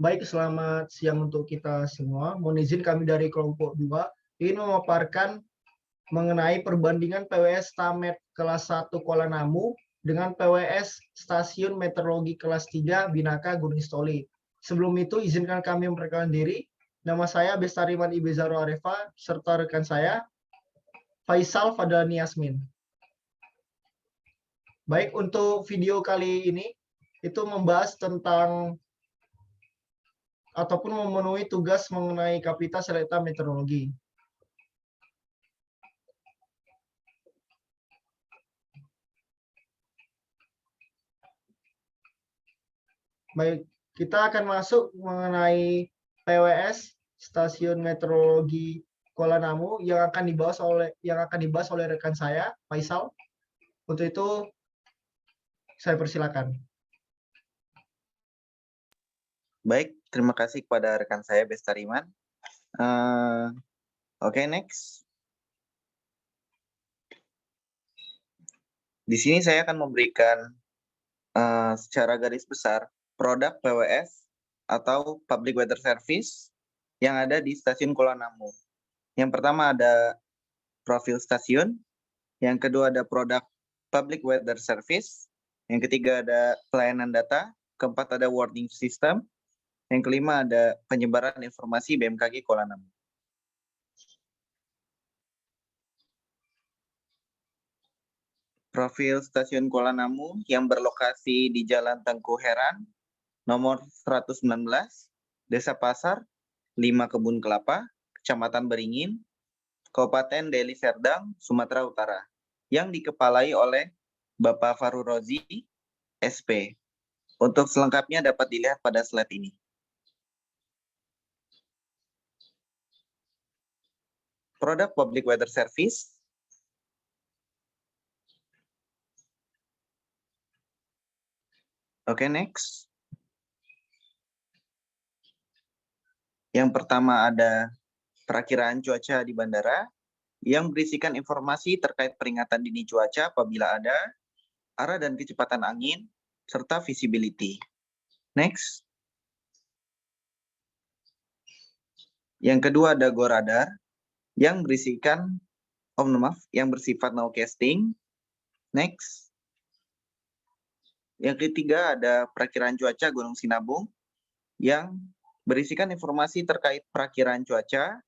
Baik, selamat siang untuk kita semua. Mohon izin kami dari kelompok 2 ingin memaparkan mengenai perbandingan PWS Stamet kelas 1 Kuala Namu dengan PWS Stasiun Meteorologi kelas 3 Binaka Gunung Sitoli. Sebelum itu, izinkan kami memperkenalkan diri. Nama saya Bestariman Ibezaro Arefa, serta rekan saya, Faisal Fadlani Yasmin. Baik, untuk video kali ini, itu membahas tentang ataupun memenuhi tugas mengenai Kapita Selekta Meteorologi. Baik, kita akan masuk mengenai PWS Stasiun Meteorologi Kuala Namu yang akan dibahas oleh rekan saya, Faisal. Untuk itu saya persilakan. Baik, terima kasih kepada rekan saya Bestariman. Oke, next. Di sini saya akan memberikan secara garis besar produk PWS atau Public Weather Service yang ada di Stasiun Kuala Namu. Yang pertama ada profil stasiun, yang kedua ada produk Public Weather Service, yang ketiga ada pelayanan data, keempat ada warning system, yang kelima ada penyebaran informasi BMKG Kuala Namu. Profil Stasiun Kuala Namu yang berlokasi di Jalan Tengku Heran, nomor 119, Desa Pasar, 5 Kebun Kelapa, Kecamatan Beringin, Kabupaten Deli Serdang, Sumatera Utara, yang dikepalai oleh Bapak Farul Rozi, SP. Untuk selengkapnya dapat dilihat pada slide ini. Produk Public Weather Service. Oke, next. Yang pertama ada perakiraan cuaca di bandara yang berisikan informasi terkait peringatan dini cuaca apabila ada, arah dan kecepatan angin, serta visibility. Next. Yang kedua ada Go Radar yang berisikan, yang bersifat nowcasting. Next. Yang ketiga ada perakiraan cuaca Gunung Sinabung yang berisikan informasi terkait perakiraan cuaca,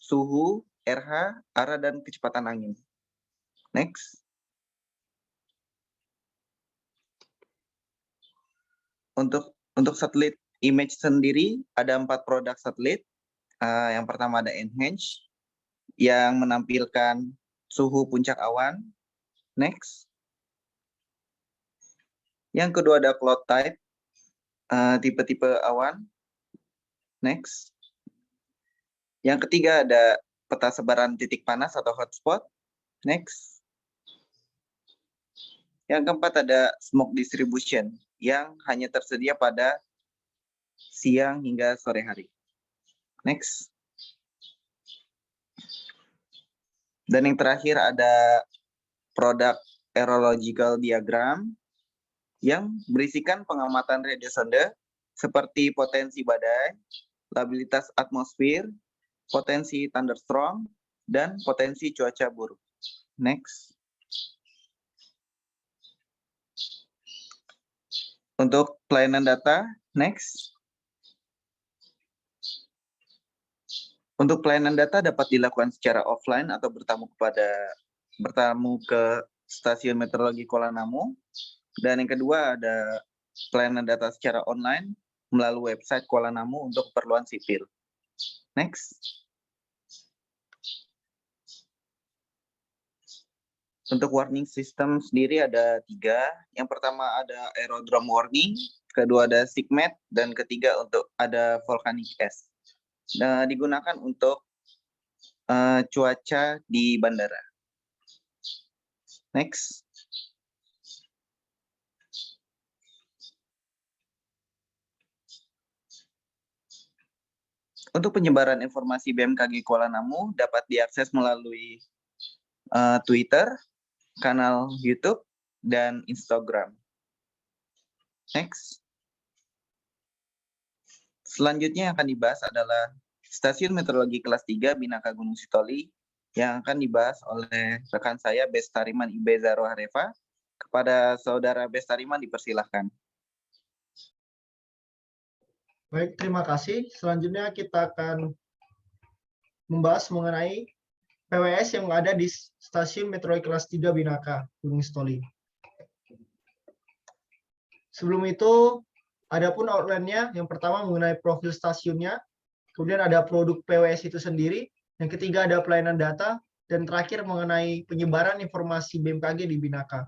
suhu, RH, arah dan kecepatan angin. Next. Untuk satelit image sendiri ada 4 produk satelit. Yang pertama ada Enhance yang menampilkan suhu puncak awan. Next. Yang kedua ada Cloud Type, tipe-tipe awan. Next. Yang ketiga ada peta sebaran titik panas atau hotspot. Next. Yang keempat ada smoke distribution yang hanya tersedia pada siang hingga sore hari. Next. Dan yang terakhir ada produk aerological diagram yang berisikan pengamatan radiosonde seperti potensi badai, labilitas atmosfer, potensi thunderstorm, dan potensi cuaca buruk. Next. Untuk pelayanan data, next. Untuk pelayanan data dapat dilakukan secara offline atau bertamu ke Stasiun Meteorologi Kuala Namu. Dan yang kedua ada pelayanan data secara online melalui website Kuala Namu untuk keperluan sipil. Next. Untuk warning system sendiri ada 3. Yang pertama ada aerodrome warning, kedua ada SIGMET, dan ketiga untuk ada volcanic ash. Nah, digunakan untuk cuaca di bandara. Next. Untuk penyebaran informasi BMKG Kuala Namu dapat diakses melalui Twitter, kanal YouTube, dan Instagram. Next. Selanjutnya yang akan dibahas adalah Stasiun Meteorologi Kelas 3 Binaka Gunung Sitoli yang akan dibahas oleh rekan saya Bestariman Ibeza Rohareva. Kepada Saudara Bestariman dipersilahkan. Baik, terima kasih. Selanjutnya kita akan membahas mengenai PWS yang ada di Stasiun Meteorologi Kelas 3 Binaka Gunung Sitoli. Sebelum itu, ada pun outline-nya. Yang pertama mengenai profil stasiunnya, kemudian ada produk PWS itu sendiri, yang ketiga ada pelayanan data, dan terakhir mengenai penyebaran informasi BMKG di Binaka.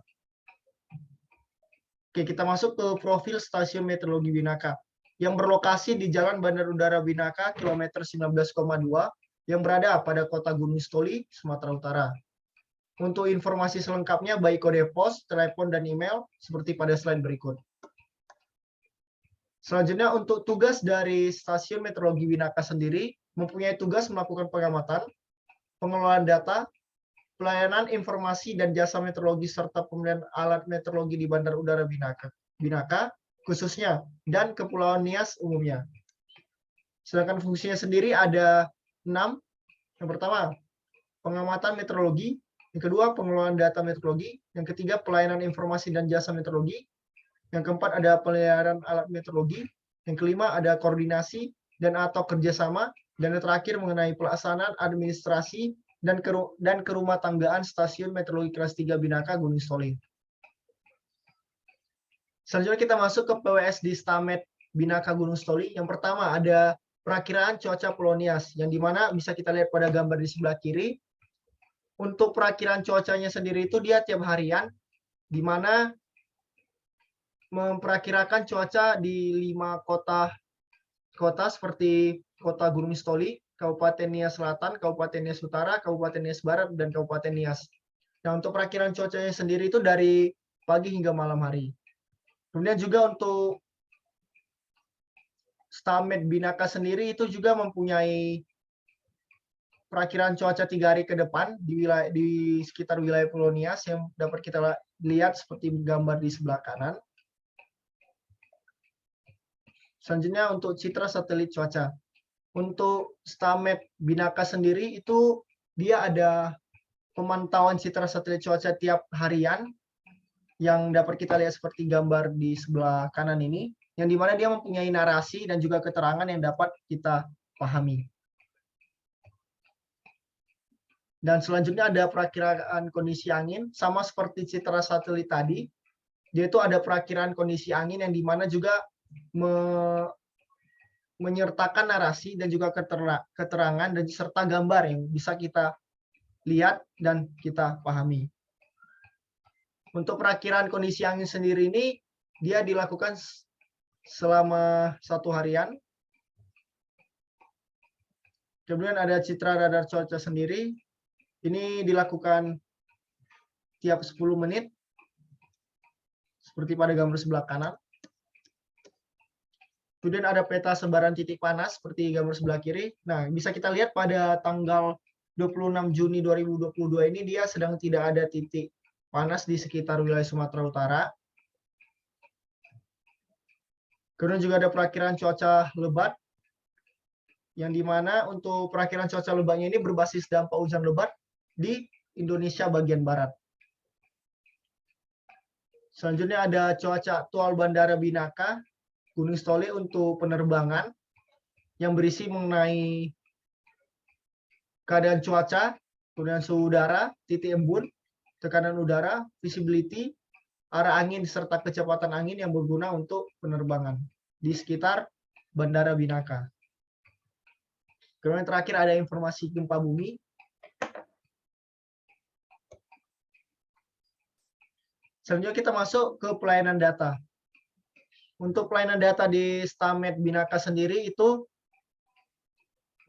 Oke, kita masuk ke profil Stasiun Meteorologi Binaka yang berlokasi di Jalan Bandar Udara Binaka, kilometer 19,2, yang berada pada Kota Gunung Sitoli, Sumatera Utara. Untuk informasi selengkapnya, baik kode pos, telepon, dan email, seperti pada slide berikut. Selanjutnya, untuk tugas dari Stasiun Meteorologi Binaka sendiri, mempunyai tugas melakukan pengamatan, pengelolaan data, pelayanan informasi dan jasa meteorologi, serta pembelian alat meteorologi di Bandar Udara Binaka khususnya, dan Kepulauan Nias umumnya. Sedangkan fungsinya sendiri ada 6. Yang pertama, pengamatan meteorologi. Yang kedua, pengelolaan data meteorologi. Yang ketiga, pelayanan informasi dan jasa meteorologi. Yang keempat, ada peliharaan alat meteorologi. Yang kelima, ada koordinasi dan atau kerjasama. Dan yang terakhir, mengenai pelaksanaan administrasi dan kerumah tanggaan Stasiun Meteorologi Kelas 3 Binaka Gunung Sitoli. Selanjutnya kita masuk ke PWS di Stamet Binaka Gunung Sitoli. Yang pertama ada perakiraan cuaca Pulau Nias, yang dimana bisa kita lihat pada gambar di sebelah kiri. Untuk perakiraan cuacanya sendiri itu dia tiap harian, dimana memperakirakan cuaca di 5 kota seperti Kota Gunung Sitoli, Kabupaten Nias Selatan, Kabupaten Nias Utara, Kabupaten Nias Barat, dan Kabupaten Nias. Nah, untuk perakiraan cuacanya sendiri itu dari pagi hingga malam hari. Kemudian juga untuk Stamet Binaka sendiri itu juga mempunyai perakiraan cuaca 3 hari ke depan di sekitar wilayah Pulau Nias yang dapat kita lihat seperti gambar di sebelah kanan. Selanjutnya untuk citra satelit cuaca. Untuk Stamet Binaka sendiri itu dia ada pemantauan citra satelit cuaca tiap harian yang dapat kita lihat seperti gambar di sebelah kanan ini, yang dimana dia mempunyai narasi dan juga keterangan yang dapat kita pahami. Dan selanjutnya ada perakiraan kondisi angin, sama seperti citra satelit tadi, dia itu ada perakiraan kondisi angin yang dimana juga menyertakan narasi dan juga keterangan dan serta gambar yang bisa kita lihat dan kita pahami. Untuk perakiraan kondisi angin sendiri ini, dia dilakukan selama 1 harian. Kemudian ada citra radar cuaca sendiri. Ini dilakukan tiap 10 menit, seperti pada gambar sebelah kanan. Kemudian ada peta sebaran titik panas, seperti gambar sebelah kiri. Nah, bisa kita lihat pada tanggal 26 Juni 2022 ini, dia sedang tidak ada titik panas di sekitar wilayah Sumatera Utara. Kemudian juga ada perakiraan cuaca lebat, yang dimana untuk perakiraan cuaca lebatnya ini berbasis dampak hujan lebat di Indonesia bagian barat. Selanjutnya ada cuaca aktual Bandara Binaka Gunung Sitoli untuk penerbangan, yang berisi mengenai keadaan cuaca, kemudian suhu udara, titik embun, tekanan udara, visibility, arah angin, serta kecepatan angin yang berguna untuk penerbangan di sekitar Bandara Binaka. Kemudian terakhir ada informasi gempa bumi. Selanjutnya kita masuk ke pelayanan data. Untuk pelayanan data di Stamet Binaka sendiri itu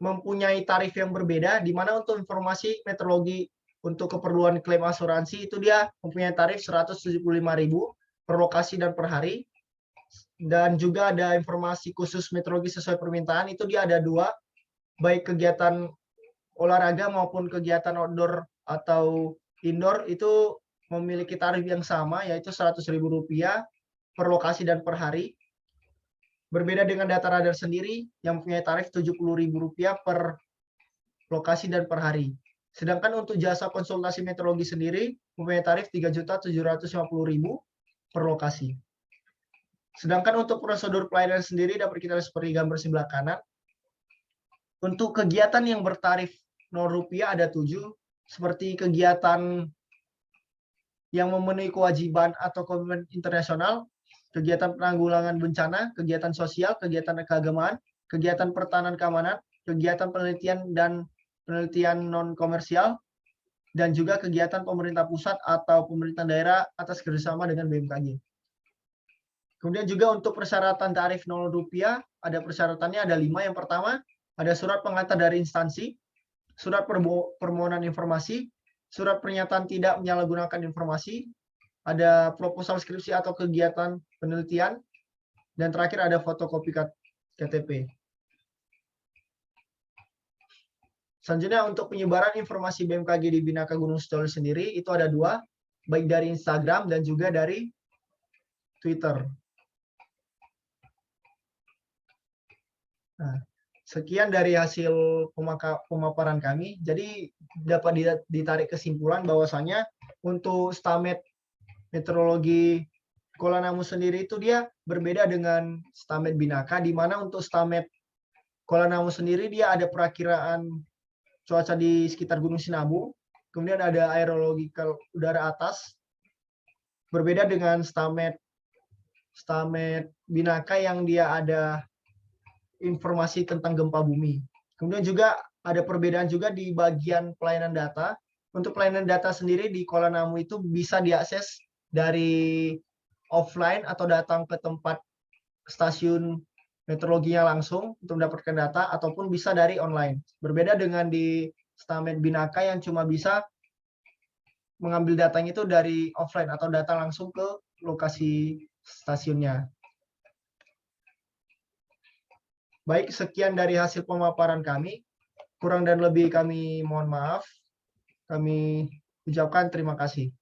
mempunyai tarif yang berbeda, di mana untuk informasi meteorologi untuk keperluan klaim asuransi itu dia mempunyai tarif 175.000 per lokasi dan per hari. Dan juga ada informasi khusus meteorologi sesuai permintaan, itu dia ada 2, baik kegiatan olahraga maupun kegiatan outdoor atau indoor, itu memiliki tarif yang sama, yaitu Rp100.000 per lokasi dan per hari. Berbeda dengan data radar sendiri yang mempunyai tarif Rp70.000 per lokasi dan per hari. Sedangkan untuk jasa konsultasi meteorologi sendiri mempunyai tarif Rp3.750.000 per lokasi. Sedangkan untuk prosedur pelayanan sendiri dapat kita lihat seperti gambar sebelah kanan. Untuk kegiatan yang bertarif Rp0 ada 7, seperti kegiatan yang memenuhi kewajiban atau komitmen internasional, kegiatan penanggulangan bencana, kegiatan sosial, kegiatan keagamaan, kegiatan pertahanan keamanan, kegiatan penelitian dan penelitian non-komersial, dan juga kegiatan pemerintah pusat atau pemerintah daerah atas kerjasama dengan BMKG. Kemudian juga untuk persyaratan tarif Rp0, ada persyaratannya ada 5. Yang pertama, ada surat pengantar dari instansi, surat permohonan informasi, surat pernyataan tidak menyalahgunakan informasi, ada proposal skripsi atau kegiatan penelitian, dan terakhir ada fotokopi KTP. Selanjutnya untuk penyebaran informasi BMKG di Bhinaka Gunung Sitoli sendiri itu ada 2, baik dari Instagram dan juga dari Twitter. Nah, sekian dari hasil pemaparan kami. Jadi dapat ditarik kesimpulan bahwasanya untuk Stamed Meteorologi Kuala Namu sendiri itu dia berbeda dengan Stamed Bhinaka, di mana untuk Stamed Kuala Namu sendiri dia ada perakiraan cuaca di sekitar Gunung Sinabung, kemudian ada aerological udara atas, berbeda dengan Stamed Bhinaka yang dia ada informasi tentang gempa bumi. Kemudian juga ada perbedaan juga di bagian pelayanan data. Untuk pelayanan data sendiri di Kuala Namu itu bisa diakses dari offline atau datang ke tempat stasiun meteorologinya langsung untuk mendapatkan data, ataupun bisa dari online. Berbeda dengan di Stamed Bhinaka yang cuma bisa mengambil datanya itu dari offline atau datang langsung ke lokasi stasiunnya. Baik, sekian dari hasil pemaparan kami. Kurang dan lebih kami mohon maaf. Kami ucapkan terima kasih.